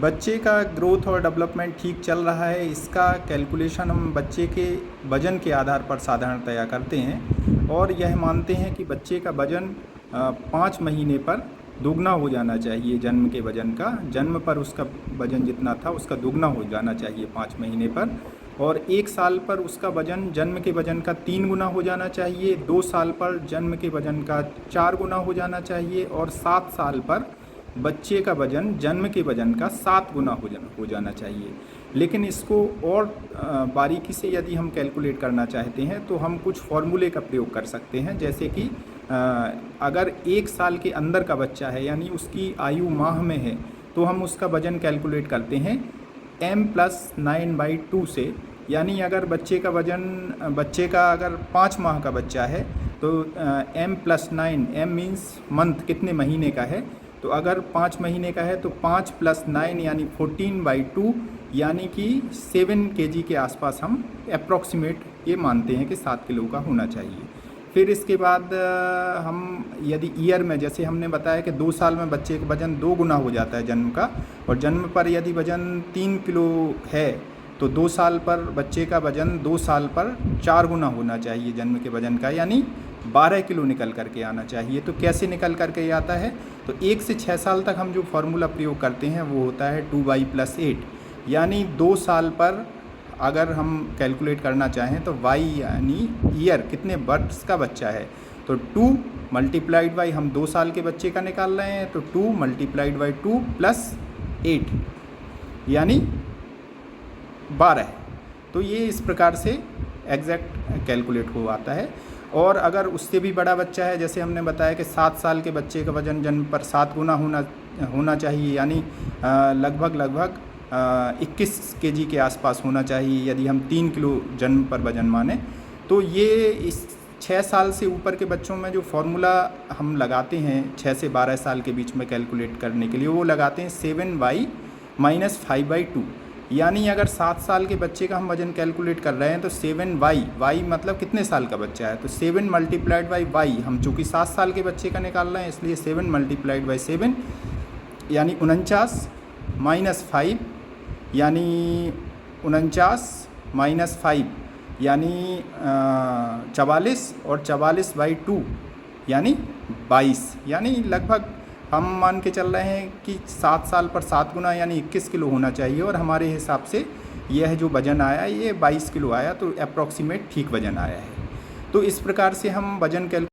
बच्चे का ग्रोथ और डेवलपमेंट ठीक चल रहा है, इसका कैलकुलेशन हम बच्चे के वज़न के आधार पर साधारणतया करते हैं और यह मानते हैं कि बच्चे का वज़न 5 महीने पर दोगुना हो जाना चाहिए। जन्म के वज़न का, जन्म पर उसका वज़न जितना था उसका दोगुना हो जाना चाहिए 5 महीने पर, और 1 साल पर उसका वज़न जन्म के वज़न का 3 गुना हो जाना चाहिए, 2 साल पर जन्म के वज़न का 4 गुना हो जाना चाहिए और 7 साल पर बच्चे का वज़न जन्म के वज़न का 7 गुना हो जाना चाहिए। लेकिन इसको और बारीकी से यदि हम कैलकुलेट करना चाहते हैं तो हम कुछ फॉर्मूले का प्रयोग कर सकते हैं। जैसे कि अगर 1 साल के अंदर का बच्चा है, यानी उसकी आयु माह में है, तो हम उसका वज़न कैलकुलेट करते हैं m+9/2 से। यानी अगर बच्चे का अगर 5 माह का बच्चा है तो m+9, m मीन्स मंथ, कितने महीने का है, तो अगर 5 महीने का है तो 5 + 9 यानी 14/2, यानी कि 7 kg के आसपास हम अप्रॉक्सीमेट ये मानते हैं कि 7 किलो का होना चाहिए। फिर इसके बाद हम यदि ईयर में, जैसे हमने बताया कि 2 साल में बच्चे का वज़न 2 गुना हो जाता है जन्म का, और जन्म पर यदि वज़न 3 किलो है तो 2 साल पर बच्चे का वज़न 2 साल पर 4 गुना होना चाहिए जन्म के वज़न का, यानी 12 किलो निकल करके आना चाहिए। तो कैसे निकल करके आता है, तो 1 से 6 साल तक हम जो फार्मूला प्रयोग करते हैं वो होता है 2y+8, यानी 2 साल पर अगर हम कैलकुलेट करना चाहें तो y यानी ईयर, कितने वर्ष का बच्चा है, तो 2 मल्टीप्लाइड बाई, हम 2 साल के बच्चे का निकाल रहे हैं तो 2 मल्टीप्लाइड बाई 2 + 8 यानी 12। तो ये इस प्रकार से एग्जैक्ट कैलकुलेट हो आता है। और अगर उससे भी बड़ा बच्चा है, जैसे हमने बताया कि 7 साल के बच्चे का वज़न जन्म पर 7 गुना होना चाहिए, यानी लगभग 21 kg के आसपास होना चाहिए यदि हम 3 किलो जन्म पर वज़न माने। तो ये इस 6 साल से ऊपर के बच्चों में जो फार्मूला हम लगाते हैं 6 से 12 साल के बीच में कैलकुलेट करने के लिए, वो लगाते हैं 7y - 5/2। यानी अगर 7 साल के बच्चे का हम वज़न कैलकुलेट कर रहे हैं तो 7y मतलब कितने साल का बच्चा है, तो 7 मल्टीप्लाइड बाई y, हम चूँकि 7 साल के बच्चे का निकाल रहे हैं इसलिए 7 मल्टीप्लाइड बाई 7 यानी 49 - 5 यानी 49 - 5 यानी 44, और 44/2 यानी 22, यानी लगभग हम मान के चल रहे हैं कि 7 साल पर 7 गुना यानी 21 किलो होना चाहिए, और हमारे हिसाब से यह जो वज़न आया ये 22 किलो आया, तो अप्रॉक्सीमेट ठीक वज़न आया है। तो इस प्रकार से हम वज़न